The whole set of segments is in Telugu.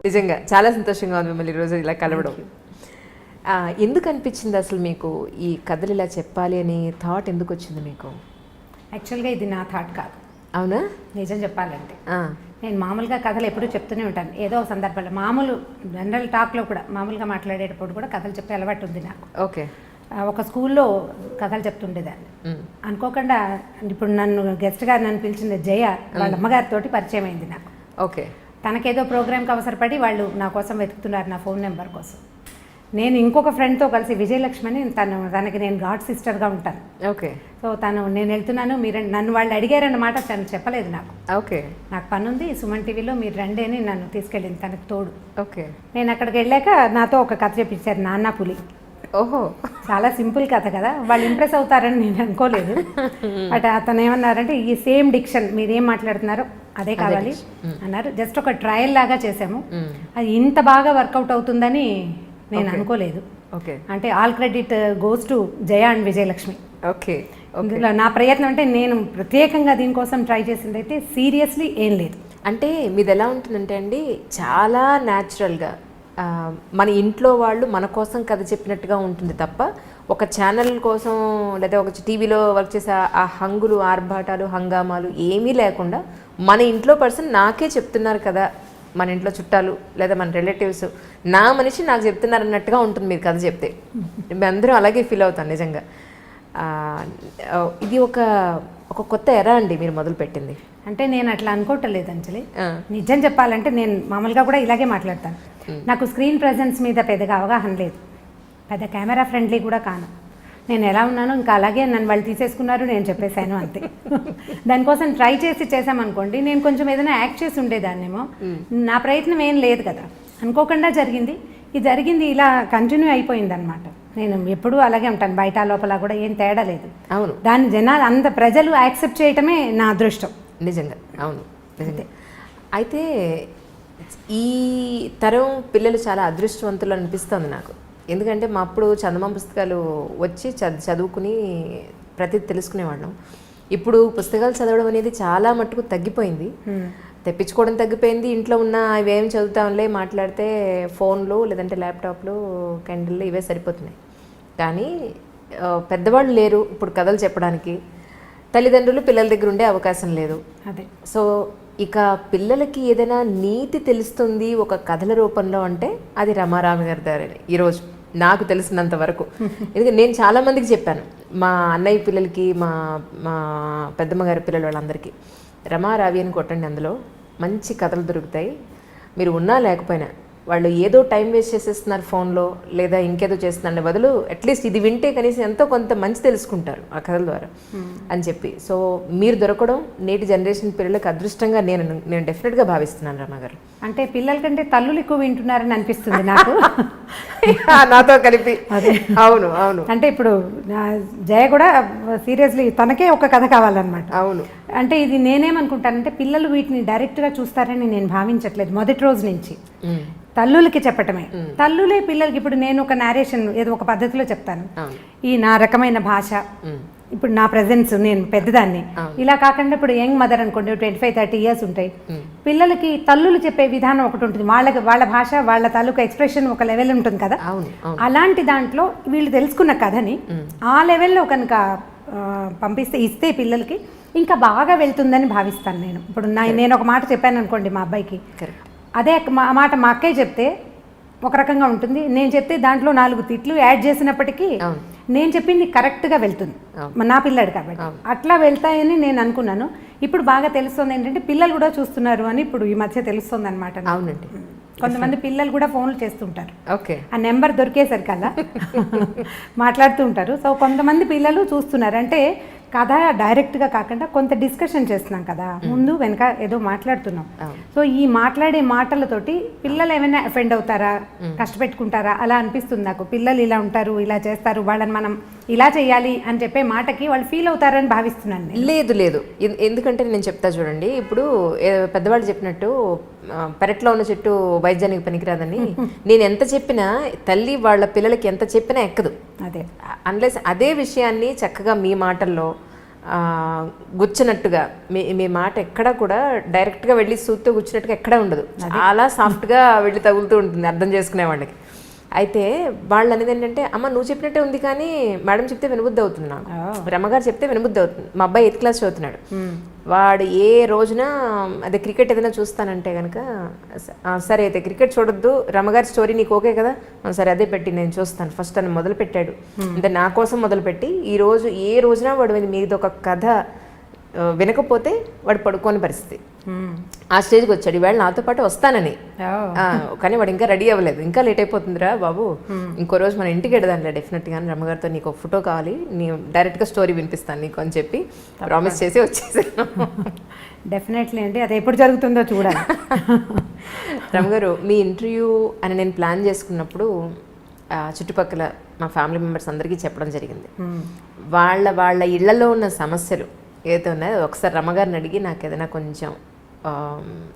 నిజంగా చాలా సంతోషంగా ఉంది మిమ్మల్ని ఈరోజు ఇలా కలవడం. ఎందుకు అనిపించింది అసలు మీకు ఈ కథలు ఇలా చెప్పాలి అని థాట్ ఎందుకు వచ్చింది మీకు? యాక్చువల్గా ఇది నా థాట్ కాదు. అవునా? నిజం చెప్పాలంటే నేను మామూలుగా కథలు ఎప్పుడూ చెప్తూనే ఉంటాను, ఏదో ఒక సందర్భంలో మామూలు జనరల్ టాక్లో కూడా మామూలుగా మాట్లాడేటప్పుడు కూడా కథలు చెప్పే అలవాటు ఉంది నాకు. ఓకే. ఒక స్కూల్లో కథలు చెప్తుండేదాన్ని. అనుకోకుండా ఇప్పుడు గెస్ట్గా నన్ను పిలిచింది జయ వాళ్ళ అమ్మగారితో పరిచయం అయింది నాకు. ఓకే. తనకేదో ప్రోగ్రామ్కి అవసరపడి వాళ్ళు నా కోసం వెతుకుతున్నారు, నా ఫోన్ నెంబర్ కోసం. నేను ఇంకొక ఫ్రెండ్తో కలిసి విజయలక్ష్మి అని తనకి నేను గాడ్ సిస్టర్గా ఉంటాను. ఓకే. సో నేను వెళ్తున్నాను, మీరు నన్ను వాళ్ళు అడిగారన్నమాట, తను చెప్పలేదు నాకు. ఓకే. నాకు పని ఉంది సుమన్ టీవీలో, మీరు రండి అని నన్ను తీసుకెళ్ళింది తనకు తోడు. ఓకే. నేను అక్కడికి వెళ్ళాక నాతో ఒక కథ చెప్పించారు, నాన్న పులి. ఓహో, చాలా సింపుల్ కథ కదా, వాళ్ళు ఇంప్రెస్ అవుతారని నేను అనుకోలేదు. బట్ అతను ఏమన్నారంటే ఈ సేమ్ డిక్షన్ మీరేం మాట్లాడుతున్నారో అదే కావాలి అన్నారు. జస్ట్ ఒక ట్రయల్ లాగా చేసాము. అది ఇంత బాగా వర్కౌట్ అవుతుందని నేను అనుకోలేదు. ఓకే. అంటే all credit goes to Jaya and Vijayalakshmi. Okay. ఇందులో నా ప్రయత్నం అంటే నేను ప్రత్యేకంగా దీనికోసం ట్రై చేసింది అయితే సీరియస్లీ ఏం లేదు. అంటే మీది ఎలా ఉంటుందంటే అండి, చాలా న్యాచురల్గా మన ఇంట్లో వాళ్ళు మన కోసం కథ చెప్పినట్టుగా ఉంటుంది తప్ప ఒక ఛానల్ కోసం లేదా ఒక టీవీలో వర్క్ చేసే ఆ హంగులు ఆర్భాటాలు హంగామాలు ఏమీ లేకుండా మన ఇంట్లో పర్సన్ నాకే చెప్తున్నారు కదా, మన ఇంట్లో చుట్టాలు లేదా మన రిలేటివ్స్ నా మనిషి నాకు చెప్తున్నారు అన్నట్టుగా ఉంటుంది మీరు కథ చెప్తే. మేము అందరూ అలాగే ఫీల్ అవుతాం నిజంగా. ఇది ఒక కొత్త ఎరా అండి మీరు మొదలుపెట్టింది. అంటే నేను అట్లా అనుకోవట్లేదు అంజలి, నిజం చెప్పాలంటే నేను మామూలుగా కూడా ఇలాగే మాట్లాడతాను. నాకు స్క్రీన్ ప్రెజెన్స్ మీద పెద్దగా అవగాహన లేదు, పెద్ద కెమెరా ఫ్రెండ్లీ కూడా కాను. నేను ఎలా ఉన్నానో ఇంకా అలాగే నన్ను వాళ్ళు తీసేసుకున్నారు, నేను చెప్పేశాను అంతే. దానికోసం ట్రై చేసామనుకోండి, నేను కొంచెం ఏదైనా యాక్ట్ చేసి ఉండేదాన్నేమో. నా ప్రయత్నం ఏం లేదు కదా, అనుకోకుండా జరిగింది. ఇది జరిగింది ఇలా కంటిన్యూ అయిపోయింది అనమాట. నేను ఎప్పుడూ అలాగే ఉంటాను, బయట లోపల కూడా ఏం తేడా లేదు. అవును. దాన్ని జనాలు అంత ప్రజలు యాక్సెప్ట్ చేయటమే నా అదృష్టం. నిజంగా. అవును, నిజంగా. అయితే ఈ తరం పిల్లలు చాలా అదృష్టవంతులు అనిపిస్తుంది నాకు. ఎందుకంటే మా అప్పుడు చందమామ పుస్తకాలు వచ్చి చదువుకుని ప్రతిదీ తెలుసుకునేవాళ్ళం. ఇప్పుడు పుస్తకాలు చదవడం అనేది చాలా మట్టుకు తగ్గిపోయింది, తెప్పించుకోవడం తగ్గిపోయింది. ఇంట్లో ఉన్న ఇవేం చదువుతాంలే, మాట్లాడితే ఫోన్లు లేదంటే ల్యాప్టాప్లు కెండిల్లు ఇవే సరిపోతున్నాయి. కానీ పెద్దవాళ్ళు లేరు ఇప్పుడు కథలు చెప్పడానికి, తల్లిదండ్రులు పిల్లల దగ్గర ఉండే అవకాశం లేదు. అదే. సో ఇక పిల్లలకి ఏదైనా నీతి తెలుస్తుంది ఒక కథల రూపంలో అంటే అది రమారామి గారి దారని ఈరోజు నాకు తెలిసినంత వరకు. ఎందుకంటే నేను చాలామందికి చెప్పాను, మా అన్నయ్య పిల్లలకి, మా పెద్దమ్మ గారి పిల్లలు వాళ్ళందరికీ, రమారావి అని కొట్టండి, అందులో మంచి కథలు దొరుకుతాయి. మీరు ఉన్నా లేకపోయినా వాళ్ళు ఏదో టైం వేస్ట్ చేసేస్తున్నారు ఫోన్లో లేదా ఇంకేదో చేస్తున్నారు బదులు అట్లీస్ట్ ఇది వింటే కనీసం ఎంతో కొంత మంచి తెలుసుకుంటారు ఆ కథల ద్వారా అని చెప్పి. సో మీరు దొరకడం నేటి జనరేషన్ పిల్లలకు అదృష్టంగా నేను డెఫినెట్గా భావిస్తున్నాను రమా గారు. అంటే పిల్లల కంటే తల్లులు ఎక్కువ వింటున్నారని అనిపిస్తుంది నాకు. నాతో కలిపి. అవును, అవును. అంటే ఇప్పుడు జయ కూడా సీరియస్లీ తనకే ఒక కథ కావాలన్నమాట. అవును. అంటే ఇది నేనేమనుకుంటానంటే పిల్లలు వీటిని డైరెక్ట్గా చూస్తారని నేను భావించట్లేదు మొదటి రోజు నుంచి. తల్లులకి చెప్పటమే, తల్లులే పిల్లలకి. ఇప్పుడు నేను ఒక నేరేషన్ ఏదో ఒక పద్ధతిలో చెప్తాను, ఈ నా రకమైన భాష, ఇప్పుడు నా ప్రెజెన్స్, నేను పెద్దదాన్ని ఇలా కాకుండా ఇప్పుడు యంగ్ మదర్ అనుకోండి 25-30 ఇయర్స్ ఉంటాయి, పిల్లలకి తల్లులు చెప్పే విధానం ఒకటి ఉంటుంది, వాళ్ళ భాష వాళ్ళ తాలూకా ఎక్స్ప్రెషన్ ఒక లెవెల్ ఉంటుంది కదా. అలాంటి దాంట్లో వీళ్ళు తెలుసుకున్న కథని ఆ లెవెల్లో కనుక ఇస్తే పిల్లలకి ఇంకా బాగా వెళ్తుందని భావిస్తాను నేను. ఇప్పుడు నేను ఒక మాట చెప్పాను అనుకోండి మా అబ్బాయికి, అదే మాట మా అక్కయ్య చెప్తే ఒక రకంగా ఉంటుంది, నేను చెప్తే దాంట్లో 4 తిట్లు యాడ్ చేసినప్పటికీ నేను చెప్పింది కరెక్ట్గా వెళ్తుంది నా పిల్లాడు కాబట్టి. అట్లా వెళ్తాయని నేను అనుకున్నాను. ఇప్పుడు బాగా తెలుస్తుంది ఏంటంటే పిల్లలు కూడా చూస్తున్నారు అని ఇప్పుడు ఈ మధ్య తెలుస్తుంది అనమాట. అవునండి. కొంతమంది పిల్లలు కూడా ఫోన్లు చేస్తుంటారు, ఓకే, ఆ నెంబర్ దొరికేసరికల్లా మాట్లాడుతూ ఉంటారు. సో కొంతమంది పిల్లలు చూస్తున్నారు. అంటే కథ డైరెక్ట్గా కాకుండా కొంత డిస్కషన్ చేస్తున్నాం కదా, ముందు వెనక ఏదో మాట్లాడుతున్నాం. సో ఈ మాట్లాడే మాటలతోటి పిల్లలు ఏమైనా అఫెండ్ అవుతారా, కష్టపెట్టుకుంటారా అలా అనిపిస్తుంది నాకు. పిల్లలు ఇలా ఉంటారు, ఇలా చేస్తారు, వాళ్ళని మనం ఇలా చేయాలి అని చెప్పే మాటకి వాళ్ళు ఫీల్ అవుతారని భావిస్తున్నాను. లేదు, ఎందుకంటే నేను చెప్తా చూడండి, ఇప్పుడు పెద్దవాళ్ళు చెప్పినట్టు పెరట్లో ఉన్న చెట్టు వైద్యానికి పనికిరాదని నేను ఎంత చెప్పినా తల్లి వాళ్ళ పిల్లలకి ఎంత చెప్పినా ఎక్కదు. అదే, అన్లెస్ అదే విషయాన్ని చక్కగా మీ మాటల్లో గుచ్చినట్టుగా మీ మాట ఎక్కడ కూడా డైరెక్ట్గా వెళ్ళి సూత్తో గుచ్చినట్టుగా ఎక్కడా ఉండదు. చాలా సాఫ్ట్గా వెళ్ళి తగులుతూ ఉంటుంది అర్థం చేసుకునే వాళ్ళకి. అయితే వాళ్ళు అనేది ఏంటంటే, అమ్మ నువ్వు చెప్పినట్టే ఉంది కానీ మేడం చెప్తే వినబుద్ధి అవుతుంది, నాకు రమ్మగారు చెప్తే వినబుద్ధి అవుతుంది. మా అబ్బాయి 8th క్లాస్ చదువుతున్నాడు. వాడు ఏ రోజున అదే క్రికెట్ ఏదైనా చూస్తానంటే కనుక, సరే అయితే క్రికెట్ చూడొద్దు, రమ్మగారి స్టోరీ నీకు ఓకే కదా, సరే అదే పెట్టి నేను చూస్తాను ఫస్ట్ అని మొదలు పెట్టాడు. అంటే నా కోసం మొదలుపెట్టి ఈ రోజు ఏ రోజున వాడు మీద ఒక కథ వినకపోతే వాడు పడుకోని పరిస్థితి, ఆ స్టేజ్కి వచ్చాడు. ఈవేళ నాతో పాటు వస్తానని, కానీ వాడు ఇంకా రెడీ అవ్వలేదు. ఇంకా లేట్ అయిపోతుందిరా బాబు, ఇంకో రోజు మన ఇంటికి వెడదానిలే డెఫినెట్గా, రమ్మగారితో నీకు ఒక ఫోటో కావాలి, నీ డైరెక్ట్గా స్టోరీ వినిపిస్తాను నీకు అని చెప్పి ప్రామిస్ చేసి వచ్చేసాను. డెఫినెట్లీ అండి, అది ఎప్పుడు జరుగుతుందో చూడాలి. రమ్మగారు, మీ ఇంటర్వ్యూ అని నేను ప్లాన్ చేసుకున్నప్పుడు చుట్టుపక్కల మా ఫ్యామిలీ మెంబర్స్ అందరికీ చెప్పడం జరిగింది. వాళ్ళ ఇళ్లలో ఉన్న సమస్యలు ఏదైతే ఉన్నాయో ఒకసారి రమ్మగారిని అడిగి నాకు ఏదైనా కొంచెం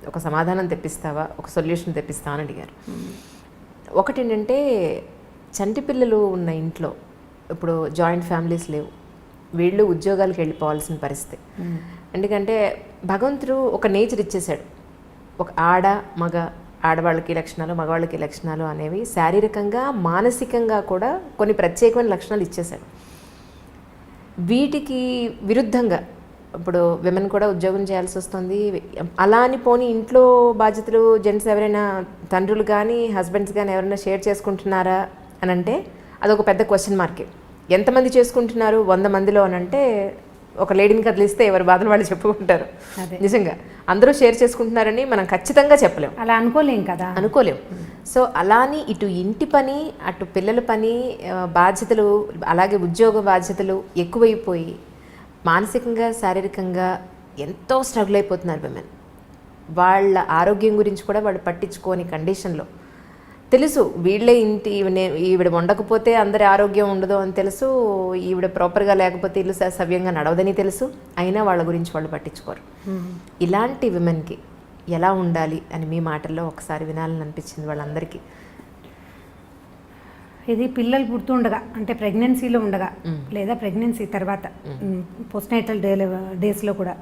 ఒక సమాధానం తెప్పిస్తావా, ఒక సొల్యూషన్ తెప్పిస్తావా అని అడిగారు. ఒకటి ఏంటంటే, చంటి పిల్లలు ఉన్న ఇంట్లో ఇప్పుడు జాయింట్ ఫ్యామిలీస్ లేవు, వీళ్ళు ఉద్యోగాలకు వెళ్ళిపోవాల్సిన పరిస్థితి. ఎందుకంటే భగవంతుడు ఒక నేచర్ ఇచ్చేశాడు, ఒక ఆడవాళ్ళకి లక్షణాలు, మగవాళ్ళకి లక్షణాలు అనేవి శారీరకంగా మానసికంగా కూడా కొన్ని ప్రత్యేకమైన లక్షణాలు ఇచ్చేశాడు. వీటికి విరుద్ధంగా ఇప్పుడు విమెన్ కూడా ఉద్యోగం చేయాల్సి వస్తుంది. అలా అని పోనీ ఇంట్లో బాధ్యతలు జెంట్స్ ఎవరైనా తండ్రులు కానీ హస్బెండ్స్ కానీ ఎవరైనా షేర్ చేసుకుంటున్నారా అని అంటే అదొక పెద్ద క్వశ్చన్ మార్కే. ఎంతమంది చేసుకుంటున్నారు 100 మందిలో అని అంటే ఒక లేడీని కదిలిస్తే ఎవరి బాధలు వాళ్ళు చెప్పుకుంటారు. నిజంగా అందరూ షేర్ చేసుకుంటున్నారని మనం ఖచ్చితంగా చెప్పలేం, అలా అనుకోలేం. సో అలాని ఇటు ఇంటి పని, అటు పిల్లల పని బాధ్యతలు, అలాగే ఉద్యోగ బాధ్యతలు ఎక్కువైపోయి మానసికంగా శారీరకంగా ఎంతో స్ట్రగుల్ అయిపోతున్నారు విమెన్. వాళ్ళ ఆరోగ్యం గురించి కూడా వాళ్ళు పట్టించుకోని కండిషన్లో, తెలుసు వీళ్ళే ఇంటి ఈవిడ వండకపోతే అందరి ఆరోగ్యం ఉండదు అని తెలుసు, ఈవిడ ప్రాపర్గా లేకపోతే ఇల్లు సవ్యంగా నడవదని తెలుసు, అయినా వాళ్ళ గురించి వాళ్ళు పట్టించుకోరు. ఇలాంటి విమెన్కి ఎలా ఉండాలి అని మీ మాటల్లో ఒకసారి వినాలని అనిపించింది వాళ్ళందరికీ. ఇది పిల్లలు పుడుతుండగా, అంటే ప్రెగ్నెన్సీలో ఉండగా లేదా ప్రెగ్నెన్సీ తర్వాత పోస్ట్నేటల్ డేస్లో కూడా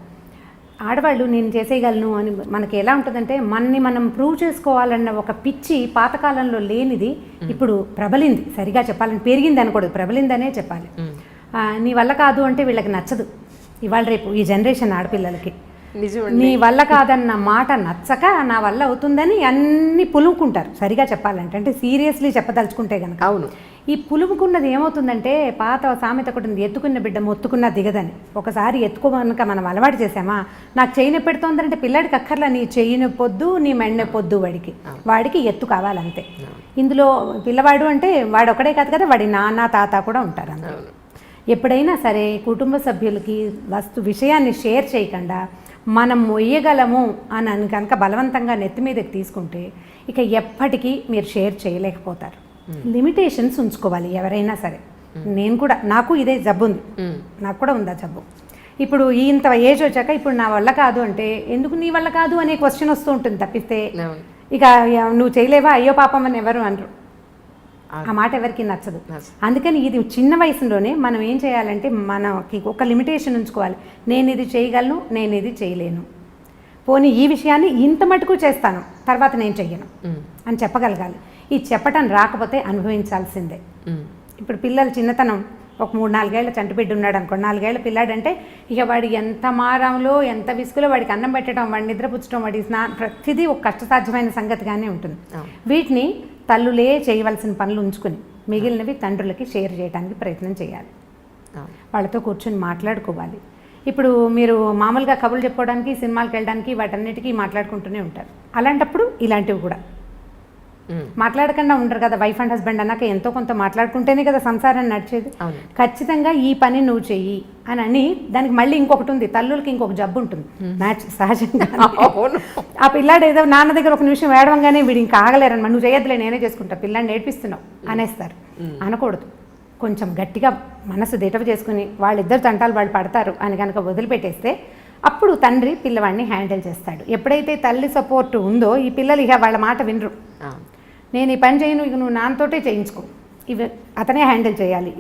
ఆడవాళ్ళు నేను చేసేయగలను అని మనకి ఎలా ఉంటుందంటే, మనం ప్రూవ్ చేసుకోవాలన్న ఒక పిచ్చి పాతకాలంలో లేనిది ఇప్పుడు ప్రబలింది. సరిగా చెప్పాలని పెరిగింది అనకూడదు, ప్రబలిందనే చెప్పాలి. నీ వల్ల కాదు అంటే వీళ్ళకి నచ్చదు. ఇవాళ రేపు ఈ జనరేషన్ ఆడపిల్లలకి నీ వల్ల కాదన్న మాట నచ్చక నా వల్ల అవుతుందని అన్ని పులుముకుంటారు. సరిగా చెప్పాలంటే, అంటే సీరియస్లీ చెప్పదలుచుకుంటే కనుక. అవును, ఈ పులుముకున్నది ఏమవుతుందంటే, పాత సామెత ఒకటి ఉంది, ఎత్తుకున్న బిడ్డ మొత్తుకున్నా దిగదని. ఒకసారి ఎత్తుకోమనక మనం అలవాటు చేసామా, నాకు చెయ్యి నొప్పి పెడుతోందంటే పిల్లాడికి అక్కర్లా, నీ చెయ్యి నొప్పొద్దు, నీ మెడ నొప్పొద్దు, వాడికి ఎత్తు కావాలంతే. ఇందులో పిల్లవాడు అంటే వాడు ఒకడే కాదు కదా, వాడి నాన్న తాత కూడా ఉంటారు అందులో. ఎప్పుడైనా సరే కుటుంబ సభ్యులకి విషయాన్ని షేర్ చేయకుండా మనం మొయ్యగలము అని కనుక బలవంతంగా నెత్తి మీదకి తీసుకుంటే ఇక ఎప్పటికీ మీరు షేర్ చేయలేకపోతారు. లిమిటేషన్స్ ఉంచుకోవాలి ఎవరైనా సరే. నేను కూడా, నాకు ఇదే జబ్బు ఉంది, నాకు కూడా ఉందా జబ్బు. ఇప్పుడు ఇంత ఏజ్ వచ్చాక ఇప్పుడు నా వల్ల కాదు అంటే, ఎందుకు నీ వల్ల కాదు అనే క్వశ్చన్ వస్తూ ఉంటుంది తప్పిస్తే, ఇక నువ్వు చేయలేవా అయ్యో పాపం అని ఎవరు అనరు. ఆ మాట ఎవరికి నచ్చదు. అందుకని ఇది చిన్న వయసులోనే మనం ఏం చేయాలంటే, మనకి ఒక లిమిటేషన్ ఉంచుకోవాలి. నేను ఇది చేయగలను, నేను ఇది చేయలేను, పోనీ ఈ విషయాన్ని ఇంత మటుకు చేస్తాను, తర్వాత నేను చెయ్యను అని చెప్పగలగాలి. ఈ చెప్పటం రాకపోతే అనుభవించాల్సిందే. ఇప్పుడు పిల్లలు చిన్నతనం, ఒక 3-4 ఏళ్ల చంటిబిడ్డ ఉన్నాడు అనుకో, 4 ఏళ్ల పిల్లాడంటే ఇక వాడి ఎంత మారంలో ఎంత విసుగులో వాడికి అన్నం పెట్టడం, వాడిని నిద్రపుచ్చడం, వాడి ప్రతిదీ ఒక కష్టసాధ్యమైన సంగతిగానే ఉంటుంది. వీటిని తల్లులే చేయవలసిన పనులు ఉంచుకుని మిగిలినవి తండ్రులకి షేర్ చేయడానికి ప్రయత్నం చేయాలి. వాళ్ళతో కూర్చొని మాట్లాడుకోవాలి. ఇప్పుడు మీరు మామూలుగా కబుర్లు చెప్పుకోవడానికి, సినిమాలకు వెళ్ళడానికి, వాటన్నిటికీ మాట్లాడుకుంటూనే ఉంటారు. అలాంటప్పుడు ఇలాంటివి కూడా మాట్లాడకుండా ఉండరు కదా. వైఫ్ అండ్ హస్బెండ్ అన్నాక ఎంతో కొంత మాట్లాడుకుంటేనే కదా సంసారాన్ని నడిచేది. ఖచ్చితంగా ఈ పని నువ్వు చెయ్యి అని దానికి మళ్ళీ ఇంకొకటి ఉంది, తల్లులకి ఇంకొక జబ్బు ఉంటుంది సహజంగా. ఆ పిల్లాడు ఏదో నాన్న దగ్గర ఒక నిమిషం వేడవంగానే వీడు ఇంకా ఆగలేరన్నమాట, నువ్వు చేయొద్దులే నేనే చేసుకుంటా, పిల్లాడిని నేర్పిస్తున్నావు అనేస్తారు. అనకూడదు. కొంచెం గట్టిగా మనసు దిటవ చేసుకుని వాళ్ళిద్దరు తంటాలు వాళ్ళు పడతారు అని కనుక వదిలిపెట్టేస్తే అప్పుడు తండ్రి పిల్లవాడిని హ్యాండిల్ చేస్తాడు. ఎప్పుడైతే తల్లి సపోర్ట్ ఉందో ఈ పిల్లలు ఇక వాళ్ళ మాట వినరు. నేను ఈ పని చేయను, ఇక నువ్వు నాన్నతోటే చేయించుకో ఇవి అతనే హ్యాండిల్ చేయాలి.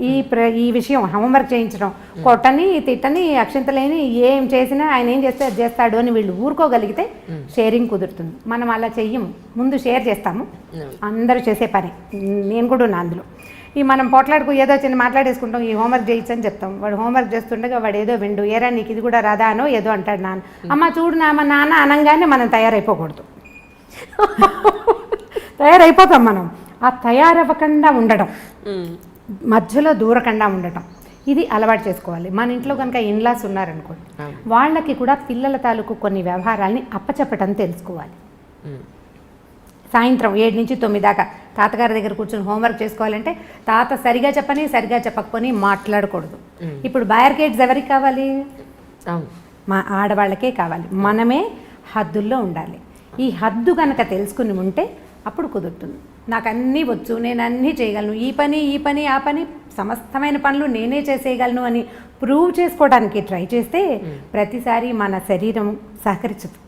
ఈ విషయం హోంవర్క్ చేయించడం, కొట్టని తిట్టని అక్షంతలేని ఏం చేసినా ఆయన ఏం చేస్తే అది చేస్తాడు అని వీళ్ళు ఊరుకోగలిగితే షేరింగ్ కుదురుతుంది. మనం అలా చెయ్యము, ముందు షేర్ చేస్తాము, అందరూ చేసే పని, నేను కూడా ఉన్నా అందులో. మనం ఏదో చిన్న మాట్లాడేసుకుంటాం, ఈ హోంవర్క్ చేయొచ్చని చెప్తాం. వాడు హోంవర్క్ చేస్తుండగా వాడు ఏదో విండు, ఏరా నీకు ఇది కూడా రాదా అనో ఏదో అంటాడు నాన్న. అమ్మ చూడు నాన్న అనగానే మనం తయారైపోకూడదు. తయారైపోతాం మనం. ఆ తయారవ్వకుండా ఉండడం, మధ్యలో దూరకుండా ఉండటం, ఇది అలవాటు చేసుకోవాలి. మన ఇంట్లో కనుక ఇన్లాస్ ఉన్నారనుకోండి, వాళ్ళకి కూడా పిల్లల తాలూకు కొన్ని వ్యవహారాల్ని అప్పచెప్పటం తెలుసుకోవాలి. సాయంత్రం 7 నుంచి 9 దాకా తాతగారి దగ్గర కూర్చొని హోంవర్క్ చేసుకోవాలంటే తాత సరిగా చెప్పకపోని మాట్లాడకూడదు. ఇప్పుడు బ్యారికేడ్స్ ఎవరికి కావాలి? మా ఆడవాళ్ళకే కావాలి. మనమే హద్దుల్లో ఉండాలి. ఈ హద్దు కనుక తెలుసుకుని ఉంటే అప్పుడు కుదురుతుంది. నాకు అన్నీ వచ్చు, నేను అన్నీ చేయగలను, ఈ పని ఆ పని సమస్తమైన పనులు నేనే చేసేయగలను అని ప్రూవ్ చేసుకోవడానికి ట్రై చేస్తే ప్రతిసారి మన శరీరం సహకరించదు.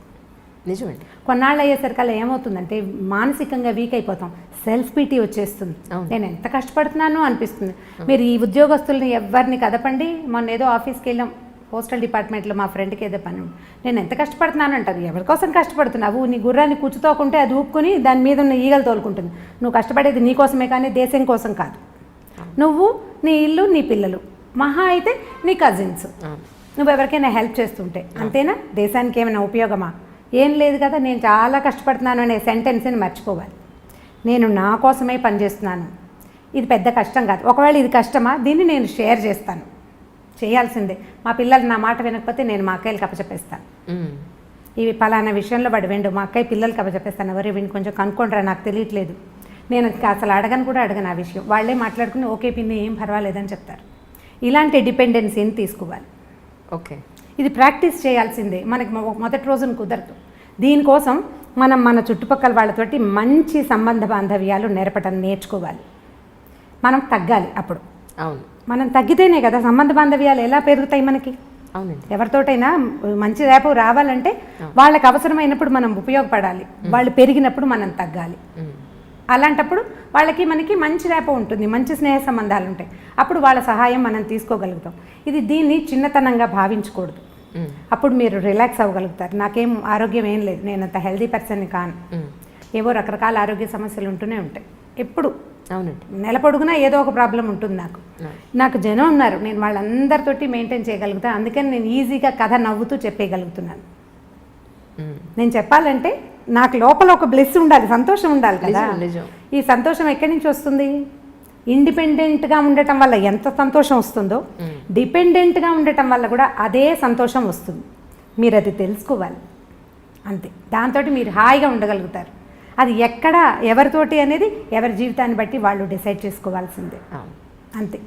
నిజమండి. కొన్నాళ్ళు అయ్యేసరికల్లా ఏమవుతుందంటే మానసికంగా వీక్ అయిపోతాం, సెల్ఫ్ పీటీ వచ్చేస్తుంది. నేను ఎంత కష్టపడుతున్నానో అనిపిస్తుంది. మీరు ఈ ఉద్యోగస్తుల్ని ఎవరిని కదపండి. మొన్న ఏదో ఆఫీస్కి వెళ్ళాం, పోస్టల్ డిపార్ట్మెంట్లో మా ఫ్రెండ్కి ఏదో పని, నేను ఎంత కష్టపడుతున్నాను అంటది. ఎవరికోసం కష్టపడుతున్నావు? నీ గుర్రాన్ని కూర్చుతోకుంటే అది ఊపుకొని దాని మీద ఉన్న ఈగలు తోలుకుంటుంది. నువ్వు కష్టపడేది నీ కోసమే కానీ దేశం కోసం కాదు. నువ్వు, నీ ఇల్లు, నీ పిల్లలు, మహా అయితే నీ కజిన్స్, నువ్వు ఎవరికైనా హెల్ప్ చేస్తుంటే అంతేనా? దేశానికి ఏమైనా ఉపయోగమా? ఏం లేదు కదా. నేను చాలా కష్టపడుతున్నాను అనే సెంటెన్స్ని మర్చిపోవాలి. నేను నా కోసమే పనిచేస్తున్నాను, ఇది పెద్ద కష్టం కాదు. ఒకవేళ ఇది కష్టమా, దీన్ని నేను షేర్ చేస్తాను, చేయాల్సిందే. మా పిల్లలు నా మాట వినకపోతే నేను మా అక్కయ్యలు కప్పచెప్పేస్తాను. ఇవి పలానా విషయంలో వాడు వెండు, మా అక్కయ్య పిల్లలు కప్పచెప్పేస్తాను. ఎవరు వీడిని కొంచెం కనుక్కుంటారా, నాకు తెలియట్లేదు. నేను అసలు అడగను ఆ విషయం. వాళ్ళే మాట్లాడుకుని ఓకే పిన్ని ఏం పర్వాలేదని చెప్తారు. ఇలాంటి డిపెండెన్సీని తీసుకోవాలి. ఓకే, ఇది ప్రాక్టీస్ చేయాల్సిందే. మనకి మొదటి రోజున కుదరదు. దీనికోసం మన చుట్టుపక్కల వాళ్ళతోటి మంచి సంబంధ బాంధవ్యాలు నేర్చుకోవాలి. మనం తగ్గాలి. అప్పుడు అవును, మనం తగ్గితేనే కదా సంబంధ బాంధవ్యాలు ఎలా పెరుగుతాయి మనకి. అవునండి. ఎవరితోటైనా మంచి రేపు రావాలంటే వాళ్ళకి అవసరమైనప్పుడు మనం ఉపయోగపడాలి, వాళ్ళు పెరిగినప్పుడు మనం తగ్గాలి. అలాంటప్పుడు వాళ్ళకి మనకి మంచి రేప ఉంటుంది, మంచి స్నేహ సంబంధాలు ఉంటాయి. అప్పుడు వాళ్ళ సహాయం మనం తీసుకోగలుగుతాం. దీన్ని చిన్నతనంగా భావించకూడదు. అప్పుడు మీరు రిలాక్స్ అవ్వగలుగుతారు. నాకేం ఆరోగ్యం ఏం లేదు, నేను అంత హెల్దీ పర్సన్ని కాను, ఏవో రకరకాల ఆరోగ్య సమస్యలు ఉంటూనే ఉంటాయి ఎప్పుడు. అవునండి. నెల పొడుగునా ఏదో ఒక ప్రాబ్లం ఉంటుంది. నాకు జనం ఉన్నారు, నేను వాళ్ళందరితోటి మెయింటైన్ చేయగలుగుతాను. అందుకని నేను ఈజీగా కథ నవ్వుతూ చెప్పేయగలుగుతున్నాను. నేను చెప్పాలంటే నాకు లోపల ఒక బ్లెస్ ఉండాలి, సంతోషం ఉండాలి కదా. ఈ సంతోషం ఎక్కడి నుంచి వస్తుంది? ఇండిపెండెంట్గా ఉండటం వల్ల ఎంత సంతోషం వస్తుందో డిపెండెంట్గా ఉండటం వల్ల కూడా అదే సంతోషం వస్తుంది. మీరు అది తెలుసుకోవాలి అంతే. దాంతో మీరు హాయిగా ఉండగలుగుతారు. అది ఎక్కడ ఎవరితోటి అనేది ఎవరి జీవితాన్ని బట్టి వాళ్ళు డిసైడ్ చేసుకోవాల్సిందే అంతే.